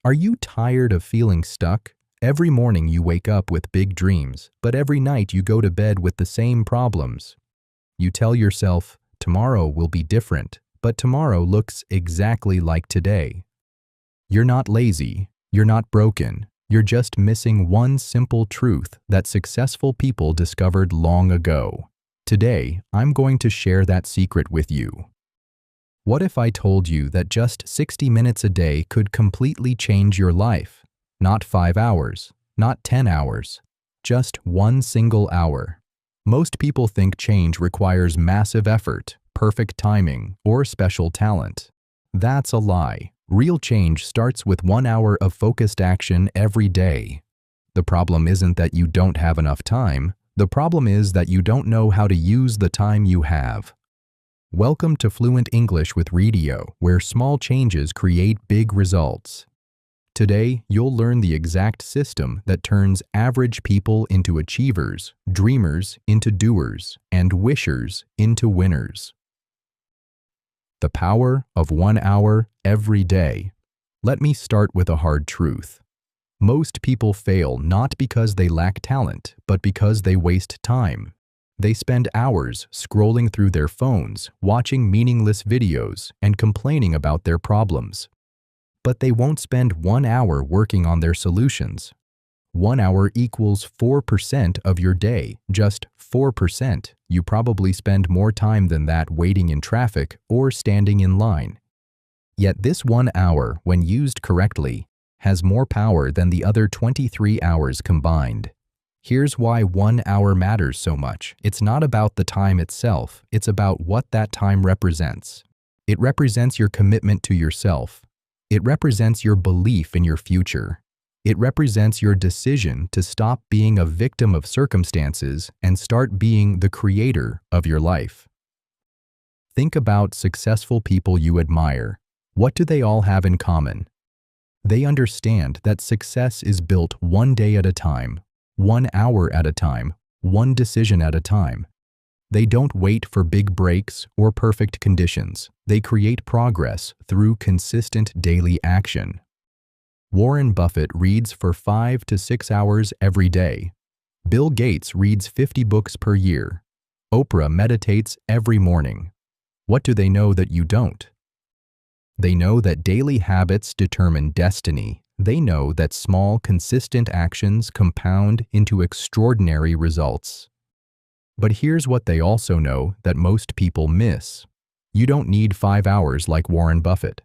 Are you tired of feeling stuck? Every morning you wake up with big dreams, but every night you go to bed with the same problems. You tell yourself, tomorrow will be different, but tomorrow looks exactly like today. You're not lazy, you're not broken, you're just missing one simple truth that successful people discovered long ago. Today, I'm going to share that secret with you. What if I told you that just 60 minutes a day could completely change your life? Not 5 hours, not 10 hours, just one single hour. Most people think change requires massive effort, perfect timing, or special talent. That's a lie. Real change starts with 1 hour of focused action every day. The problem isn't that you don't have enough time. The problem is that you don't know how to use the time you have. Welcome to Fluent English with Radio, where small changes create big results. Today, you'll learn the exact system that turns average people into achievers, dreamers into doers, and wishers into winners. The power of 1 hour every day. Let me start with a hard truth. Most people fail not because they lack talent, but because they waste time. They spend hours scrolling through their phones, watching meaningless videos, and complaining about their problems. But they won't spend 1 hour working on their solutions. 1 hour equals 4% of your day, just 4%. You probably spend more time than that waiting in traffic or standing in line. Yet this 1 hour, when used correctly, has more power than the other 23 hours combined. Here's why 1 hour matters so much. It's not about the time itself, it's about what that time represents. It represents your commitment to yourself. It represents your belief in your future. It represents your decision to stop being a victim of circumstances and start being the creator of your life. Think about successful people you admire. What do they all have in common? They understand that success is built one day at a time, 1 hour at a time, one decision at a time. They don't wait for big breaks or perfect conditions. They create progress through consistent daily action. Warren Buffett reads for 5 to 6 hours every day. Bill Gates reads 50 books per year. Oprah meditates every morning. What do they know that you don't? They know that daily habits determine destiny. They know that small, consistent actions compound into extraordinary results. But here's what they also know that most people miss. You don't need 5 hours like Warren Buffett.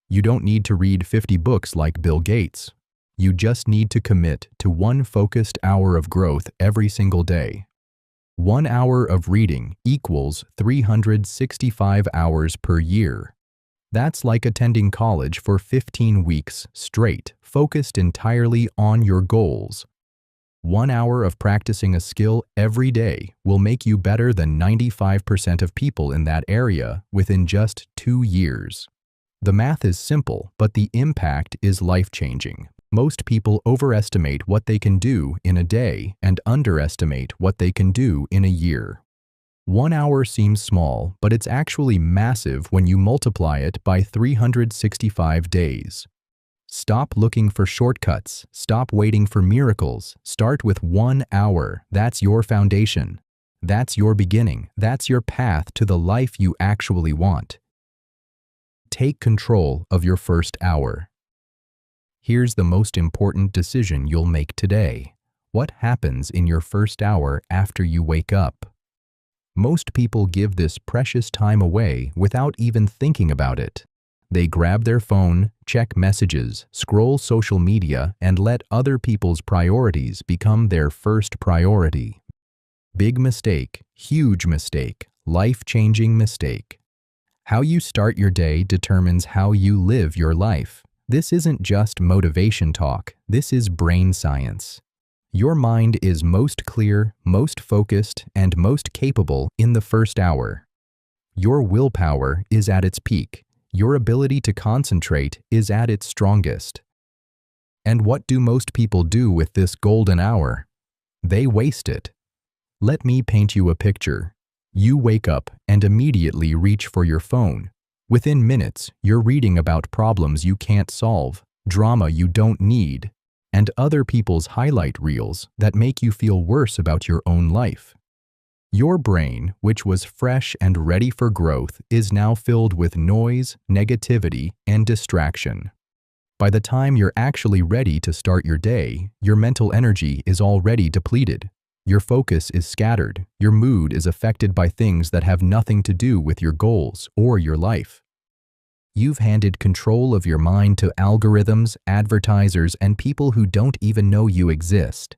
You don't need to read 50 books like Bill Gates. You just need to commit to one focused hour of growth every single day. 1 hour of reading equals 365 hours per year. That's like attending college for 15 weeks straight, focused entirely on your goals. 1 hour of practicing a skill every day will make you better than 95% of people in that area within just 2 years. The math is simple, but the impact is life-changing. Most people overestimate what they can do in a day and underestimate what they can do in a year. 1 hour seems small, but it's actually massive when you multiply it by 365 days. Stop looking for shortcuts. Stop waiting for miracles. Start with 1 hour. That's your foundation. That's your beginning. That's your path to the life you actually want. Take control of your first hour. Here's the most important decision you'll make today. What happens in your first hour after you wake up? Most people give this precious time away without even thinking about it. They grab their phone, check messages, scroll social media, and let other people's priorities become their first priority. Big mistake, huge mistake, life-changing mistake. How you start your day determines how you live your life. This isn't just motivation talk, this is brain science. Your mind is most clear, most focused, and most capable in the first hour. Your willpower is at its peak. Your ability to concentrate is at its strongest. And what do most people do with this golden hour? They waste it. Let me paint you a picture. You wake up and immediately reach for your phone. Within minutes, you're reading about problems you can't solve, drama you don't need, and other people's highlight reels that make you feel worse about your own life. Your brain, which was fresh and ready for growth, is now filled with noise, negativity, and distraction. By the time you're actually ready to start your day, your mental energy is already depleted. Your focus is scattered. Your mood is affected by things that have nothing to do with your goals or your life. You've handed control of your mind to algorithms, advertisers, and people who don't even know you exist.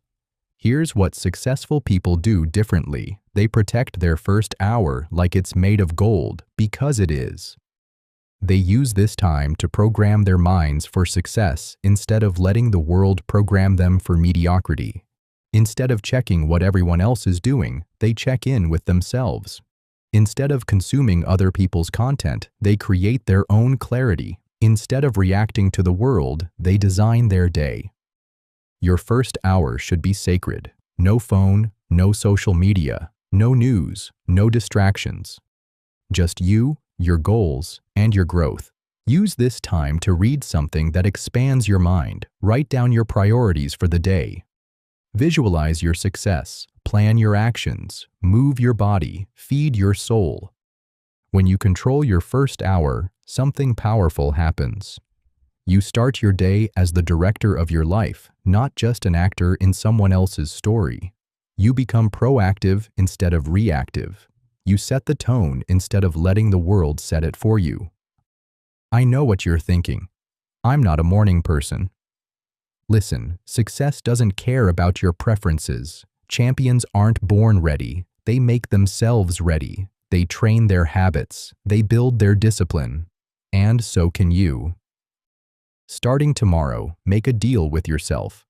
Here's what successful people do differently. They protect their first hour like it's made of gold, because it is. They use this time to program their minds for success instead of letting the world program them for mediocrity. Instead of checking what everyone else is doing, they check in with themselves. Instead of consuming other people's content, they create their own clarity. Instead of reacting to the world, they design their day. Your first hour should be sacred. No phone, no social media, no news, no distractions. Just you, your goals, and your growth. Use this time to read something that expands your mind. Write down your priorities for the day. Visualize your success. Plan your actions. Move your body. Feed your soul. When you control your first hour, something powerful happens. You start your day as the director of your life, not just an actor in someone else's story. You become proactive instead of reactive. You set the tone instead of letting the world set it for you. I know what you're thinking. I'm not a morning person. Listen, success doesn't care about your preferences. Champions aren't born ready. They make themselves ready. They train their habits. They build their discipline. And so can you. Starting tomorrow, make a deal with yourself.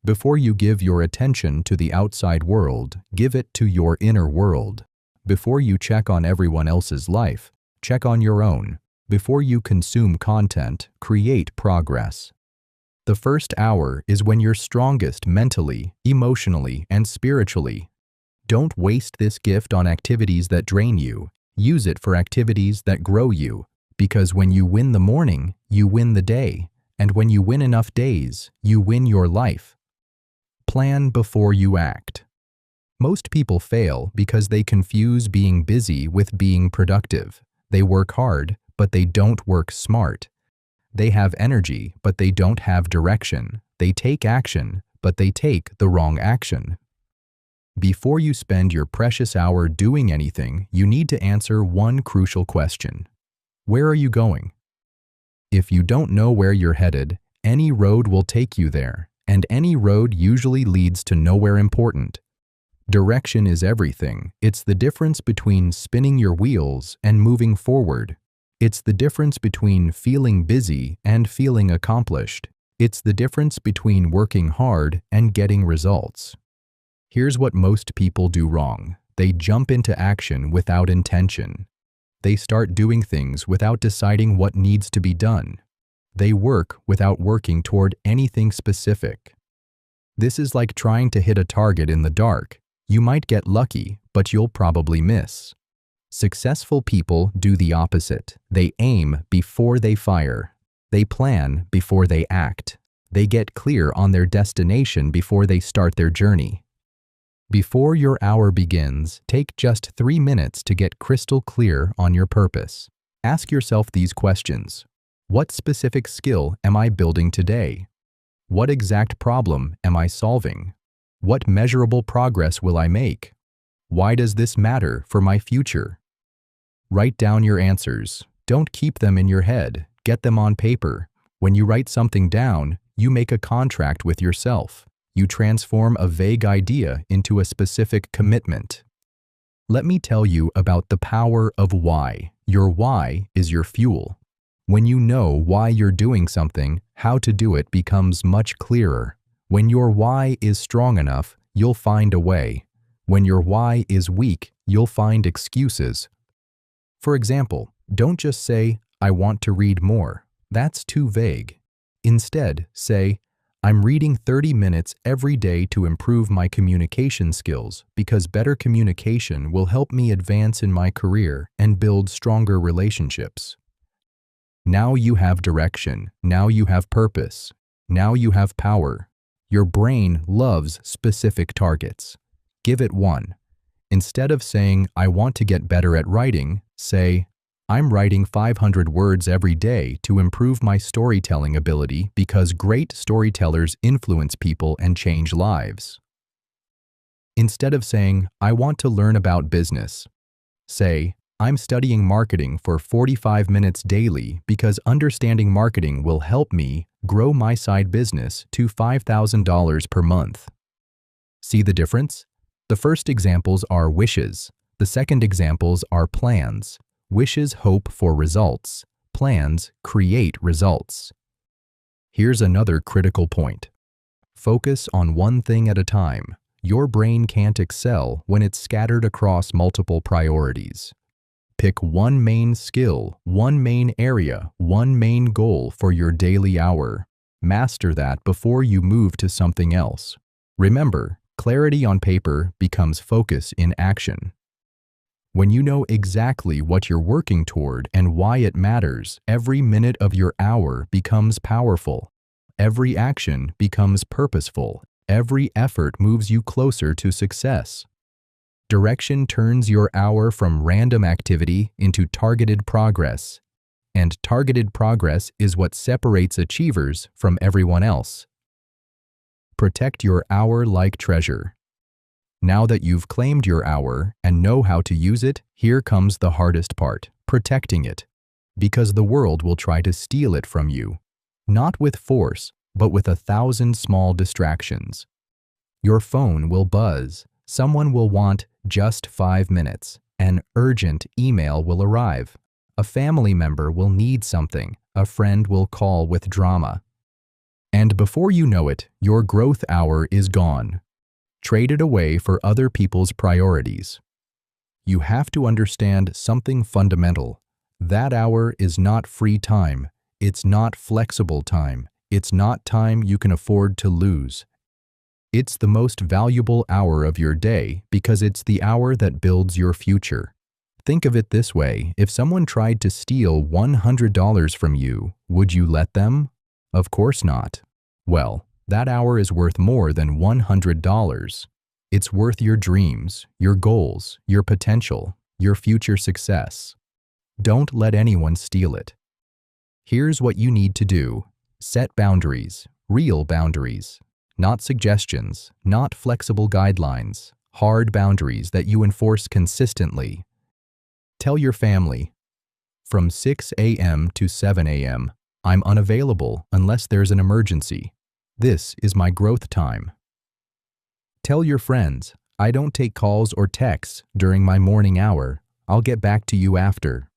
Before you give your attention to the outside world, give it to your inner world. Before you check on everyone else's life, check on your own. Before you consume content, create progress. The first hour is when you're strongest mentally, emotionally, and spiritually. Don't waste this gift on activities that drain you. Use it for activities that grow you. Because when you win the morning, you win the day. And when you win enough days, you win your life. Plan before you act. Most people fail because they confuse being busy with being productive. They work hard, but they don't work smart. They have energy, but they don't have direction. They take action, but they take the wrong action. Before you spend your precious hour doing anything, you need to answer one crucial question. Where are you going? If you don't know where you're headed, any road will take you there, and any road usually leads to nowhere important. Direction is everything. It's the difference between spinning your wheels and moving forward. It's the difference between feeling busy and feeling accomplished. It's the difference between working hard and getting results. Here's what most people do wrong. They jump into action without intention. They start doing things without deciding what needs to be done. They work without working toward anything specific. This is like trying to hit a target in the dark. You might get lucky, but you'll probably miss. Successful people do the opposite. They aim before they fire. They plan before they act. They get clear on their destination before they start their journey. Before your hour begins, take just 3 minutes to get crystal clear on your purpose. Ask yourself these questions. What specific skill am I building today? What exact problem am I solving? What measurable progress will I make? Why does this matter for my future? Write down your answers. Don't keep them in your head. Get them on paper. When you write something down, you make a contract with yourself. You transform a vague idea into a specific commitment. Let me tell you about the power of why. Your why is your fuel. When you know why you're doing something, how to do it becomes much clearer. When your why is strong enough, you'll find a way. When your why is weak, you'll find excuses. For example, don't just say, "I want to read more." That's too vague. Instead, say, "I'm reading 30 minutes every day to improve my communication skills because better communication will help me advance in my career and build stronger relationships." Now you have direction. Now you have purpose. Now you have power. Your brain loves specific targets. Give it one. Instead of saying, I want to get better at writing, say, I'm writing 500 words every day to improve my storytelling ability because great storytellers influence people and change lives. Instead of saying, I want to learn about business, say, I'm studying marketing for 45 minutes daily because understanding marketing will help me grow my side business to $5,000 per month. See the difference? The first examples are wishes. The second examples are plans. Wishes hope for results. Plans create results. Here's another critical point. Focus on one thing at a time. Your brain can't excel when it's scattered across multiple priorities. Pick one main skill, one main area, one main goal for your daily hour. Master that before you move to something else. Remember, clarity on paper becomes focus in action. When you know exactly what you're working toward and why it matters, every minute of your hour becomes powerful. Every action becomes purposeful. Every effort moves you closer to success. Direction turns your hour from random activity into targeted progress. And targeted progress is what separates achievers from everyone else. Protect your hour like treasure. Now that you've claimed your hour and know how to use it, here comes the hardest part, protecting it. Because the world will try to steal it from you. Not with force, but with 1,000 small distractions. Your phone will buzz. Someone will want just 5 minutes. An urgent email will arrive. A family member will need something. A friend will call with drama. And before you know it, your growth hour is gone. Trade it away for other people's priorities. You have to understand something fundamental. That hour is not free time. It's not flexible time. It's not time you can afford to lose. It's the most valuable hour of your day because it's the hour that builds your future. Think of it this way, if someone tried to steal $100 from you, would you let them? Of course not. Well, that hour is worth more than $100. It's worth your dreams, your goals, your potential, your future success. Don't let anyone steal it. Here's what you need to do. Set boundaries, real boundaries. Not suggestions, not flexible guidelines. Hard boundaries that you enforce consistently. Tell your family, from 6 a.m. to 7 a.m., I'm unavailable unless there's an emergency. This is my growth time. Tell your friends, I don't take calls or texts during my morning hour. I'll get back to you after.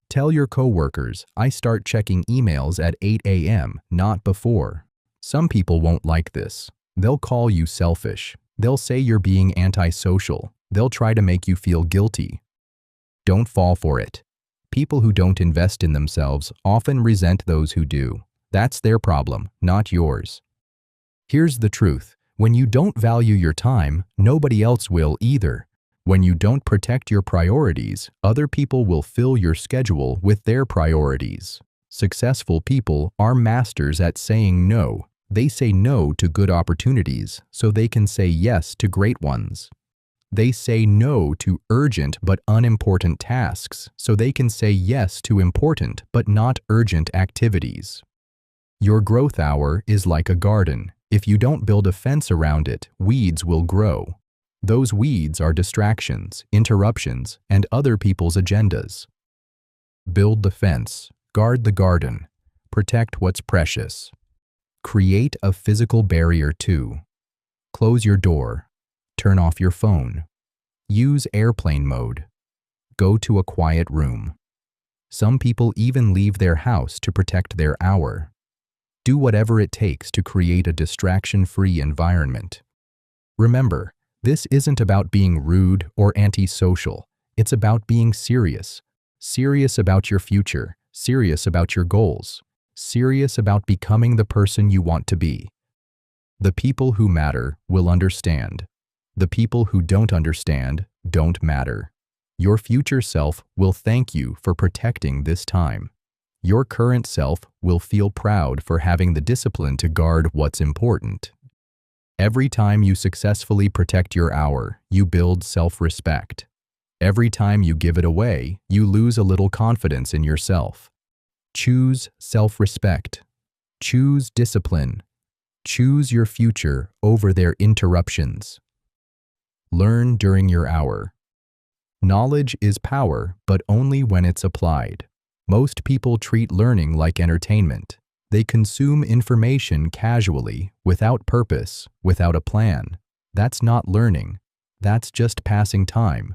Tell your coworkers, I start checking emails at 8 a.m., not before. Some people won't like this. They'll call you selfish. They'll say you're being antisocial. They'll try to make you feel guilty. Don't fall for it. People who don't invest in themselves often resent those who do. That's their problem, not yours. Here's the truth. When you don't value your time, nobody else will either. When you don't protect your priorities, other people will fill your schedule with their priorities. Successful people are masters at saying no. They say no to good opportunities so they can say yes to great ones. They say no to urgent but unimportant tasks so they can say yes to important but not urgent activities. Your growth hour is like a garden. If you don't build a fence around it, weeds will grow. Those weeds are distractions, interruptions, and other people's agendas. Build the fence, guard the garden, protect what's precious. Create a physical barrier too. Close your door. Turn off your phone. Use airplane mode. Go to a quiet room. Some people even leave their house to protect their hour. Do whatever it takes to create a distraction-free environment. Remember, this isn't about being rude or antisocial. It's about being serious. Serious about your future. Serious about your goals. Serious about becoming the person you want to be. The people who matter will understand. The people who don't understand don't matter. Your future self will thank you for protecting this time. Your current self will feel proud for having the discipline to guard what's important. Every time you successfully protect your hour, you build self-respect. Every time you give it away, you lose a little confidence in yourself. Choose self-respect. Choose discipline. Choose your future over their interruptions. Learn during your hour. Knowledge is power, but only when it's applied. Most people treat learning like entertainment. They consume information casually, without purpose, without a plan. That's not learning. That's just passing time.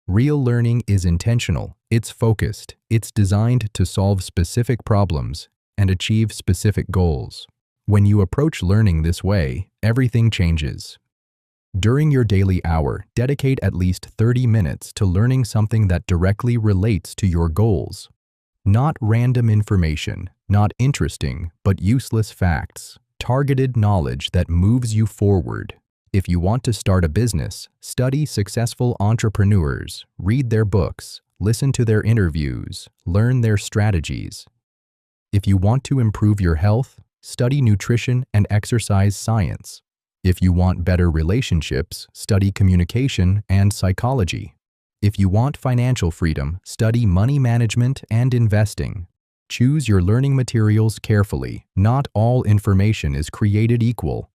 Real learning is intentional, it's focused, it's designed to solve specific problems and achieve specific goals. When you approach learning this way, everything changes. During your daily hour, dedicate at least 30 minutes to learning something that directly relates to your goals. Not random information, not interesting, but useless facts. Targeted knowledge that moves you forward. If you want to start a business, study successful entrepreneurs, read their books, listen to their interviews, learn their strategies. If you want to improve your health, study nutrition and exercise science. If you want better relationships, study communication and psychology. If you want financial freedom, study money management and investing. Choose your learning materials carefully. Not all information is created equal.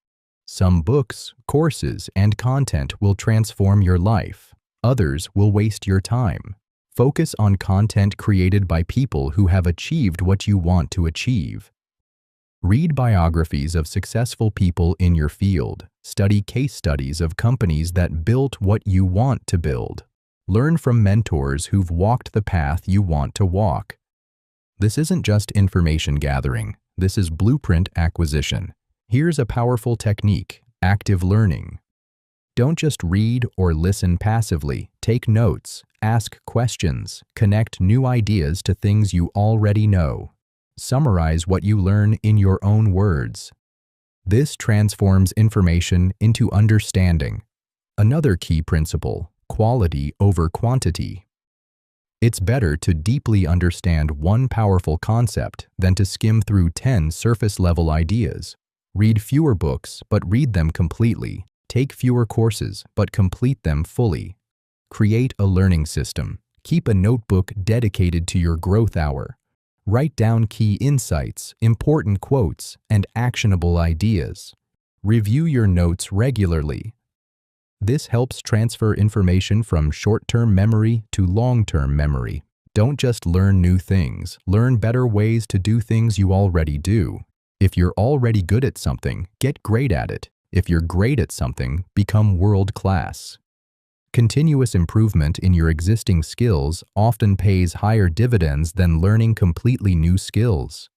Some books, courses, and content will transform your life. Others will waste your time. Focus on content created by people who have achieved what you want to achieve. Read biographies of successful people in your field. Study case studies of companies that built what you want to build. Learn from mentors who've walked the path you want to walk. This isn't just information gathering. This is blueprint acquisition. Here's a powerful technique: active learning. Don't just read or listen passively. Take notes, ask questions, connect new ideas to things you already know. Summarize what you learn in your own words. This transforms information into understanding. Another key principle: quality over quantity. It's better to deeply understand one powerful concept than to skim through 10 surface-level ideas. Read fewer books, but read them completely. Take fewer courses, but complete them fully. Create a learning system. Keep a notebook dedicated to your growth hour. Write down key insights, important quotes, and actionable ideas. Review your notes regularly. This helps transfer information from short-term memory to long-term memory. Don't just learn new things. Learn better ways to do things you already do. If you're already good at something, get great at it. If you're great at something, become world-class. Continuous improvement in your existing skills often pays higher dividends than learning completely new skills.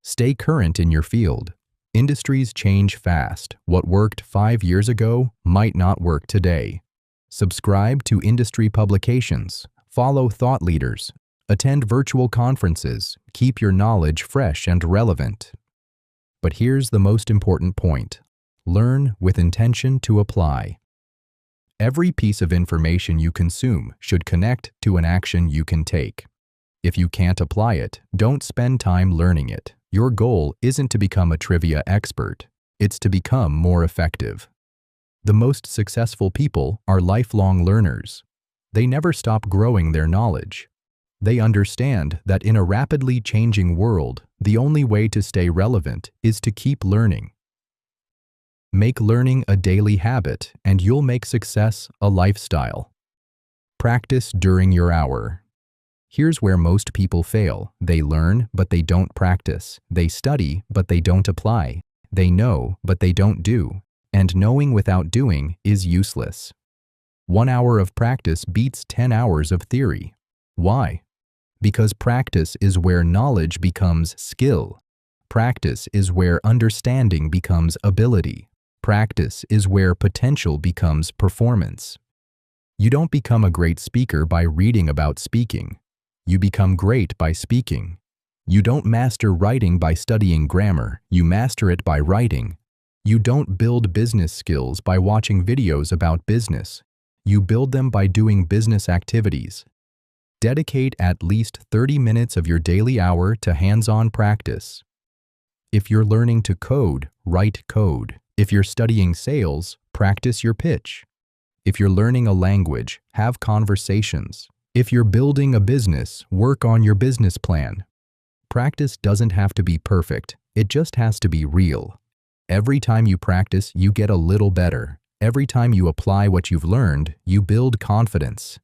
Stay current in your field. Industries change fast. What worked 5 years ago might not work today. Subscribe to industry publications. Follow thought leaders. Attend virtual conferences. Keep your knowledge fresh and relevant. But here's the most important point: learn with intention to apply. Every piece of information you consume should connect to an action you can take. If you can't apply it, don't spend time learning it. Your goal isn't to become a trivia expert. It's to become more effective. The most successful people are lifelong learners. They never stop growing their knowledge. They understand that in a rapidly changing world, the only way to stay relevant is to keep learning. Make learning a daily habit, and you'll make success a lifestyle. Practice during your hour. Here's where most people fail. They learn, but they don't practice. They study, but they don't apply. They know, but they don't do. And knowing without doing is useless. 1 hour of practice beats 10 hours of theory. Why? Because practice is where knowledge becomes skill. Practice is where understanding becomes ability. Practice is where potential becomes performance. You don't become a great speaker by reading about speaking. You become great by speaking. You don't master writing by studying grammar. You master it by writing. You don't build business skills by watching videos about business. You build them by doing business activities. Dedicate at least 30 minutes of your daily hour to hands-on practice. If you're learning to code, write code. If you're studying sales, practice your pitch. If you're learning a language, have conversations. If you're building a business, work on your business plan. Practice doesn't have to be perfect, it just has to be real. Every time you practice, you get a little better. Every time you apply what you've learned, you build confidence.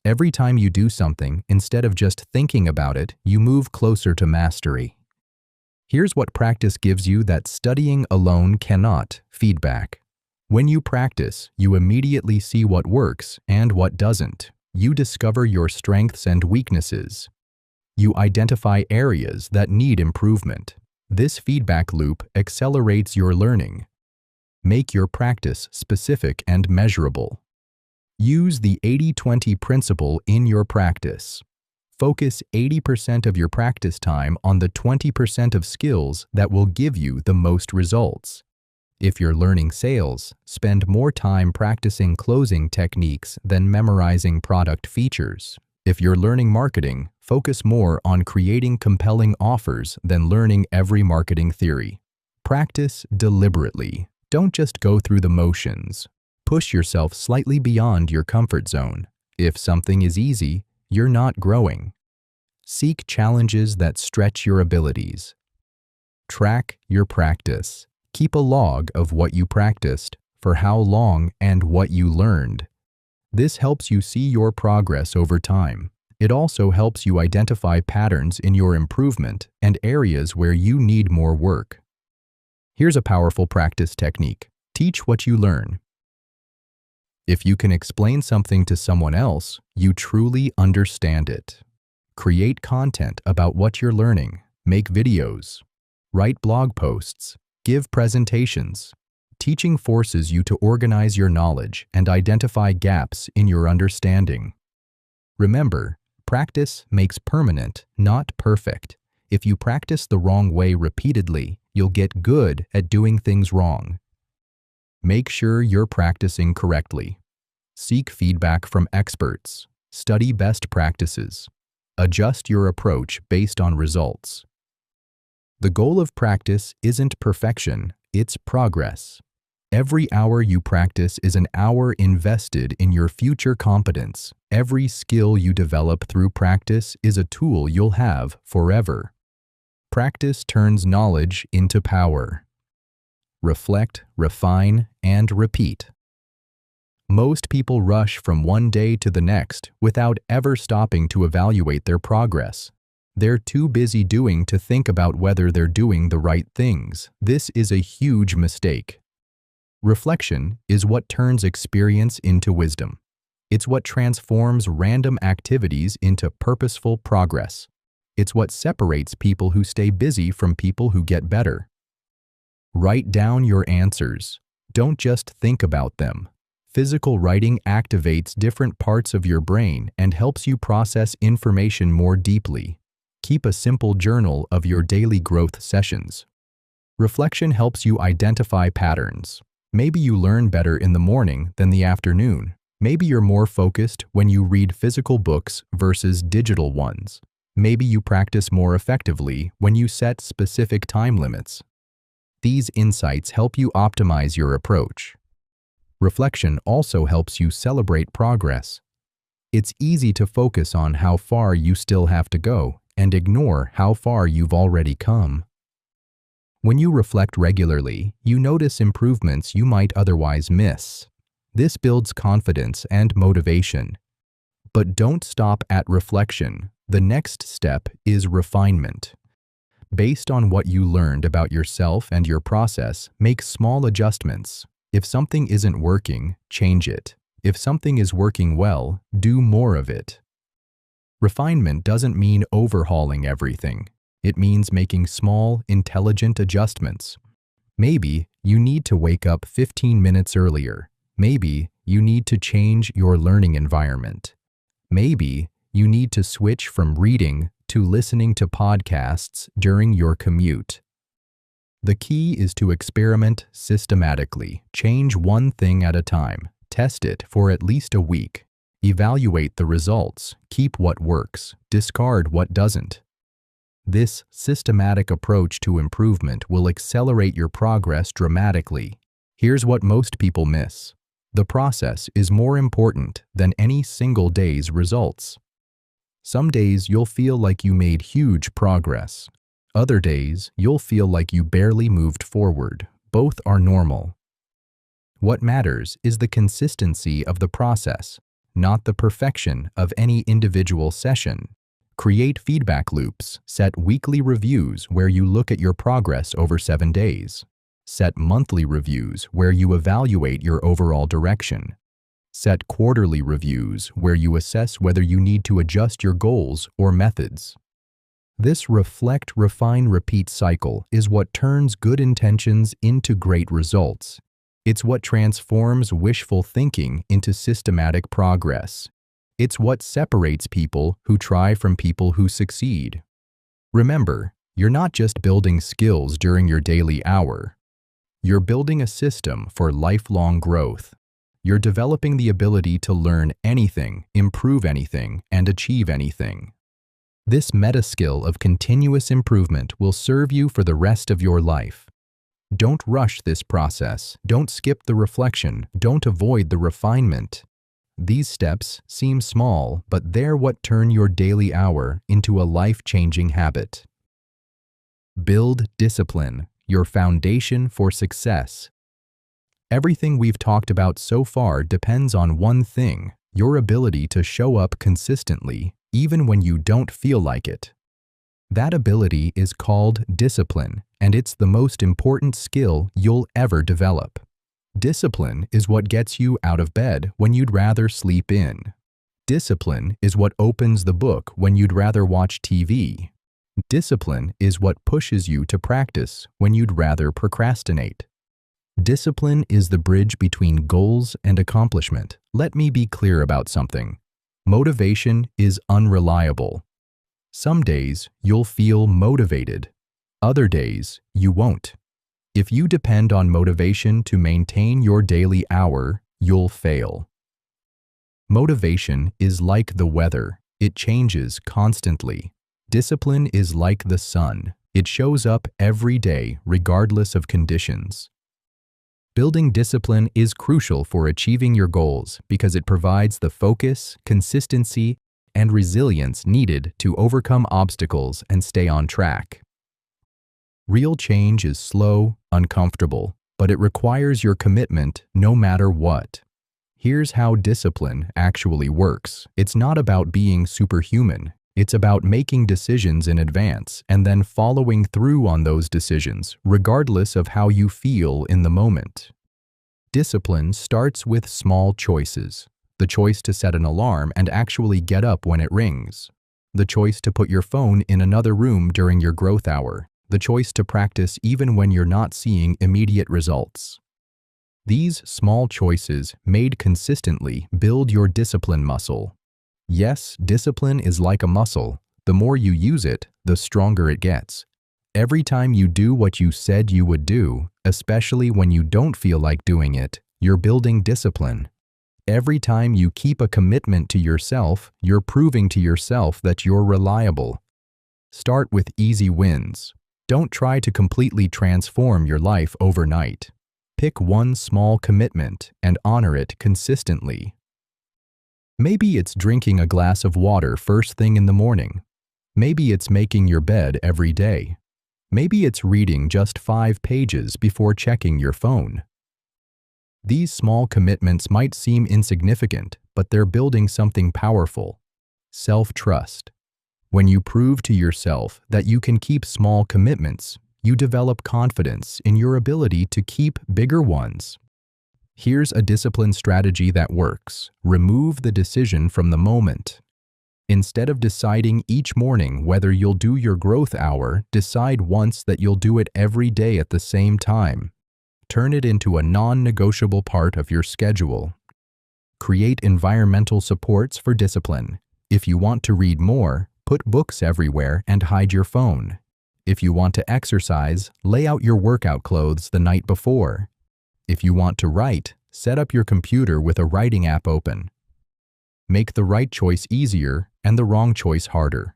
Every time you do something, instead of just thinking about it, you move closer to mastery. Here's what practice gives you that studying alone cannot: feedback. When you practice, you immediately see what works and what doesn't. You discover your strengths and weaknesses. You identify areas that need improvement. This feedback loop accelerates your learning. Make your practice specific and measurable. Use the 80-20 principle in your practice. Focus 80% of your practice time on the 20% of skills that will give you the most results. If you're learning sales, spend more time practicing closing techniques than memorizing product features. If you're learning marketing, focus more on creating compelling offers than learning every marketing theory. Practice deliberately. Don't just go through the motions. Push yourself slightly beyond your comfort zone. If something is easy, you're not growing. Seek challenges that stretch your abilities. Track your practice. Keep a log of what you practiced, for how long, and what you learned. This helps you see your progress over time. It also helps you identify patterns in your improvement and areas where you need more work. Here's a powerful practice technique. Teach what you learn. If you can explain something to someone else, you truly understand it. Create content about what you're learning. Make videos. Write blog posts. Give presentations. Teaching forces you to organize your knowledge and identify gaps in your understanding. Remember, practice makes permanent, not perfect. If you practice the wrong way repeatedly, you'll get good at doing things wrong. Make sure you're practicing correctly. Seek feedback from experts. Study best practices. Adjust your approach based on results. The goal of practice isn't perfection, it's progress. Every hour you practice is an hour invested in your future competence. Every skill you develop through practice is a tool you'll have forever. Practice turns knowledge into power. Reflect, refine, and repeat. Most people rush from one day to the next without ever stopping to evaluate their progress. They're too busy doing to think about whether they're doing the right things. This is a huge mistake. Reflection is what turns experience into wisdom. It's what transforms random activities into purposeful progress. It's what separates people who stay busy from people who get better. Write down your answers. Don't just think about them. Physical writing activates different parts of your brain and helps you process information more deeply. Keep a simple journal of your daily growth sessions. Reflection helps you identify patterns. Maybe you learn better in the morning than the afternoon. Maybe you're more focused when you read physical books versus digital ones. Maybe you practice more effectively when you set specific time limits. These insights help you optimize your approach. Reflection also helps you celebrate progress. It's easy to focus on how far you still have to go and ignore how far you've already come. When you reflect regularly, you notice improvements you might otherwise miss. This builds confidence and motivation. But don't stop at reflection. The next step is refinement. Based on what you learned about yourself and your process, make small adjustments. If something isn't working, change it. If something is working well, do more of it. Refinement doesn't mean overhauling everything. It means making small, intelligent adjustments. Maybe you need to wake up 15 minutes earlier. Maybe you need to change your learning environment. Maybe you need to switch from reading to listening to podcasts during your commute. The key is to experiment systematically. Change one thing at a time. Test it for at least a week. Evaluate the results, keep what works, discard what doesn't. This systematic approach to improvement will accelerate your progress dramatically. Here's what most people miss. The process is more important than any single day's results. Some days you'll feel like you made huge progress. Other days you'll feel like you barely moved forward. Both are normal. What matters is the consistency of the process, not the perfection of any individual session. Create feedback loops. Set weekly reviews where you look at your progress over 7 days. Set monthly reviews where you evaluate your overall direction. Set quarterly reviews where you assess whether you need to adjust your goals or methods. This reflect, refine, repeat cycle is what turns good intentions into great results. It's what transforms wishful thinking into systematic progress. It's what separates people who try from people who succeed. Remember, you're not just building skills during your daily hour. You're building a system for lifelong growth. You're developing the ability to learn anything, improve anything, and achieve anything. This meta skill of continuous improvement will serve you for the rest of your life. Don't rush this process. Don't skip the reflection. Don't avoid the refinement. These steps seem small, but they're what turn your daily hour into a life-changing habit. Build discipline, your foundation for success. Everything we've talked about so far depends on one thing: your ability to show up consistently, even when you don't feel like it. That ability is called discipline, and it's the most important skill you'll ever develop. Discipline is what gets you out of bed when you'd rather sleep in. Discipline is what opens the book when you'd rather watch TV. Discipline is what pushes you to practice when you'd rather procrastinate. Discipline is the bridge between goals and accomplishment. Let me be clear about something. Motivation is unreliable. Some days you'll feel motivated. Other days you won't. If you depend on motivation to maintain your daily hour, you'll fail. Motivation is like the weather. It changes constantly. Discipline is like the sun. It shows up every day, regardless of conditions. Building discipline is crucial for achieving your goals because it provides the focus, consistency, and resilience needed to overcome obstacles and stay on track. Real change is slow, uncomfortable, but it requires your commitment no matter what. Here's how discipline actually works. It's not about being superhuman. It's about making decisions in advance and then following through on those decisions, regardless of how you feel in the moment. Discipline starts with small choices. The choice to set an alarm and actually get up when it rings. The choice to put your phone in another room during your growth hour. The choice to practice even when you're not seeing immediate results. These small choices, made consistently, build your discipline muscle. Yes, discipline is like a muscle. The more you use it, the stronger it gets. Every time you do what you said you would do, especially when you don't feel like doing it, you're building discipline. Every time you keep a commitment to yourself, you're proving to yourself that you're reliable. Start with easy wins. Don't try to completely transform your life overnight. Pick one small commitment and honor it consistently. Maybe it's drinking a glass of water first thing in the morning. Maybe it's making your bed every day. Maybe it's reading just 5 pages before checking your phone. These small commitments might seem insignificant, but they're building something powerful: self-trust. When you prove to yourself that you can keep small commitments, you develop confidence in your ability to keep bigger ones. Here's a discipline strategy that works. Remove the decision from the moment. Instead of deciding each morning whether you'll do your growth hour, decide once that you'll do it every day at the same time. Turn it into a non-negotiable part of your schedule. Create environmental supports for discipline. If you want to read more, put books everywhere and hide your phone. If you want to exercise, lay out your workout clothes the night before. If you want to write, set up your computer with a writing app open. Make the right choice easier and the wrong choice harder.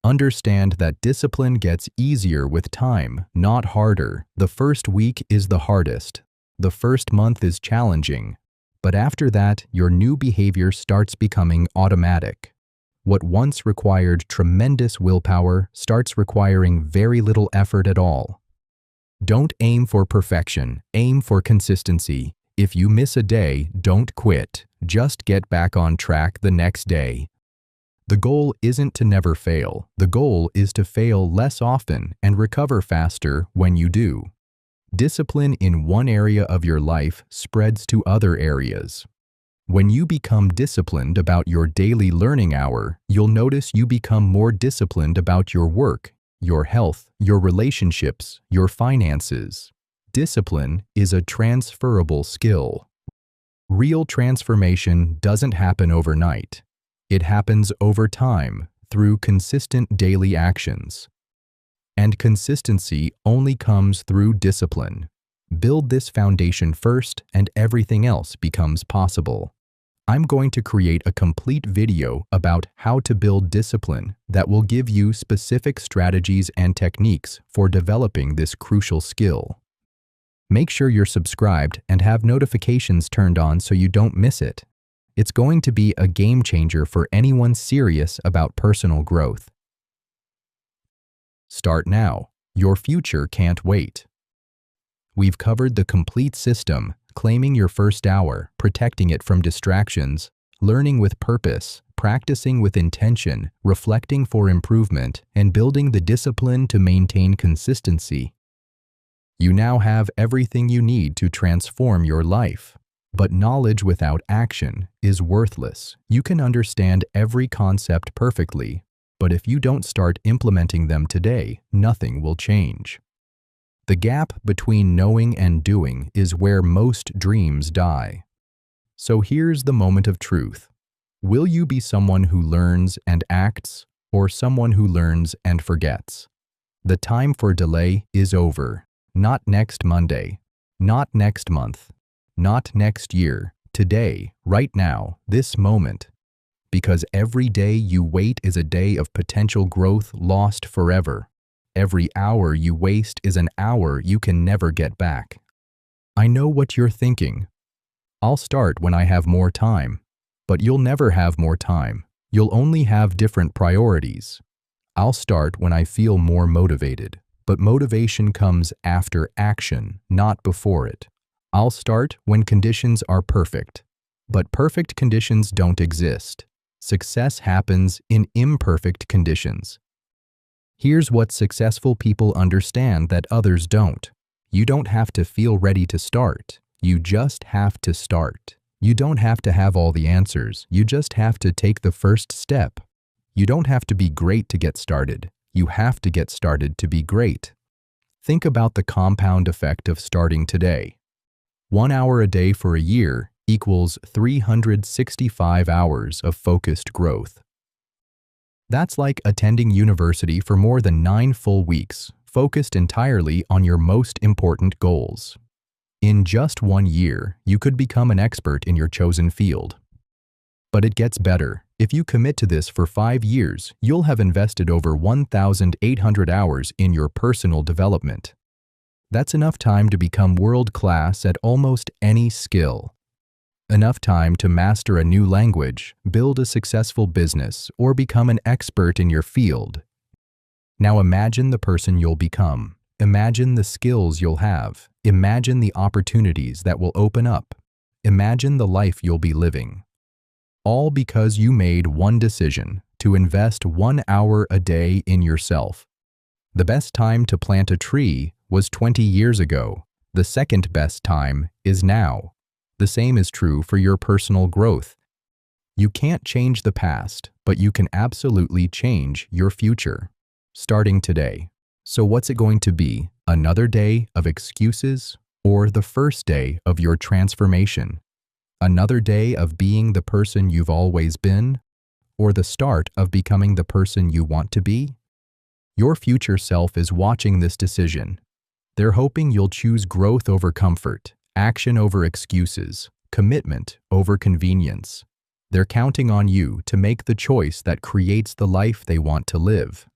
Understand that discipline gets easier with time, not harder. The first week is the hardest. The first month is challenging. But after that, your new behavior starts becoming automatic. What once required tremendous willpower starts requiring very little effort at all. Don't aim for perfection, aim for consistency. If you miss a day, don't quit. Just get back on track the next day. The goal isn't to never fail. The goal is to fail less often and recover faster when you do. Discipline in one area of your life spreads to other areas. When you become disciplined about your daily learning hour, you'll notice you become more disciplined about your work, your health, your relationships, your finances. Discipline is a transferable skill. Real transformation doesn't happen overnight. It happens over time through consistent daily actions. And consistency only comes through discipline. Build this foundation first and everything else becomes possible. I'm going to create a complete video about how to build discipline that will give you specific strategies and techniques for developing this crucial skill. Make sure you're subscribed and have notifications turned on so you don't miss it. It's going to be a game changer for anyone serious about personal growth. Start now. Your future can't wait. We've covered the complete system: claiming your first hour, protecting it from distractions, learning with purpose, practicing with intention, reflecting for improvement, and building the discipline to maintain consistency. You now have everything you need to transform your life. But knowledge without action is worthless. You can understand every concept perfectly, but if you don't start implementing them today, nothing will change. The gap between knowing and doing is where most dreams die. So here's the moment of truth. Will you be someone who learns and acts, or someone who learns and forgets? The time for delay is over. Not next Monday, not next month, not next year. Today, right now, this moment. Because every day you wait is a day of potential growth lost forever. Every hour you waste is an hour you can never get back. I know what you're thinking. I'll start when I have more time. But you'll never have more time. You'll only have different priorities. I'll start when I feel more motivated. But motivation comes after action, not before it. I'll start when conditions are perfect. But perfect conditions don't exist. Success happens in imperfect conditions. Here's what successful people understand that others don't. You don't have to feel ready to start. You just have to start. You don't have to have all the answers. You just have to take the first step. You don't have to be great to get started. You have to get started to be great. Think about the compound effect of starting today. 1 hour a day for a year equals 365 hours of focused growth. That's like attending university for more than 9 full weeks, focused entirely on your most important goals. In just 1 year, you could become an expert in your chosen field. But it gets better. If you commit to this for 5 years, you'll have invested over 1,800 hours in your personal development. That's enough time to become world-class at almost any skill. Enough time to master a new language, build a successful business, or become an expert in your field. Now imagine the person you'll become. Imagine the skills you'll have. Imagine the opportunities that will open up. Imagine the life you'll be living. All because you made one decision: to invest 1 hour a day in yourself. The best time to plant a tree was 20 years ago. The second best time is now. The same is true for your personal growth. You can't change the past, but you can absolutely change your future. Starting today. So what's it going to be? Another day of excuses, or the first day of your transformation? Another day of being the person you've always been, or the start of becoming the person you want to be? Your future self is watching this decision. They're hoping you'll choose growth over comfort, action over excuses, commitment over convenience. They're counting on you to make the choice that creates the life they want to live.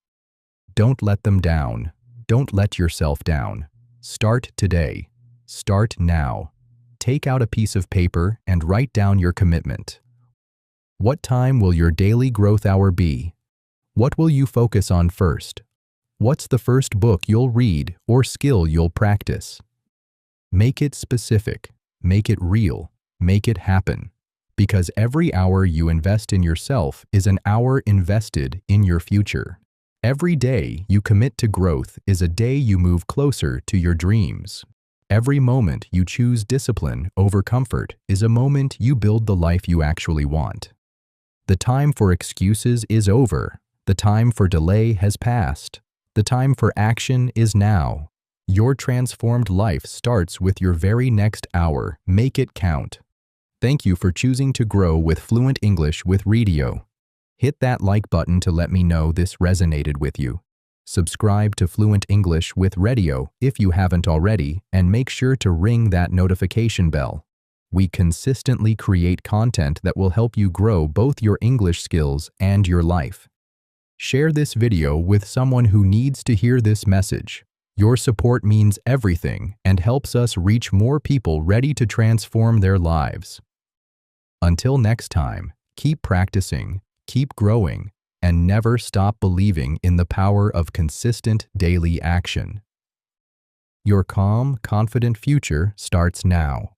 Don't let them down. Don't let yourself down. Start today. Start now. Take out a piece of paper and write down your commitment. What time will your daily growth hour be? What will you focus on first? What's the first book you'll read or skill you'll practice? Make it specific. Make it real. Make it happen. Because every hour you invest in yourself is an hour invested in your future. Every day you commit to growth is a day you move closer to your dreams. Every moment you choose discipline over comfort is a moment you build the life you actually want. The time for excuses is over. The time for delay has passed. The time for action is now. Your transformed life starts with your very next hour. Make it count. Thank you for choosing to grow with Fluent English with Radio. Hit that like button to let me know this resonated with you. Subscribe to Fluent English with Radio if you haven't already, and make sure to ring that notification bell. We consistently create content that will help you grow both your English skills and your life. Share this video with someone who needs to hear this message. Your support means everything and helps us reach more people ready to transform their lives. Until next time, keep practicing, keep growing, and never stop believing in the power of consistent daily action. Your calm, confident future starts now.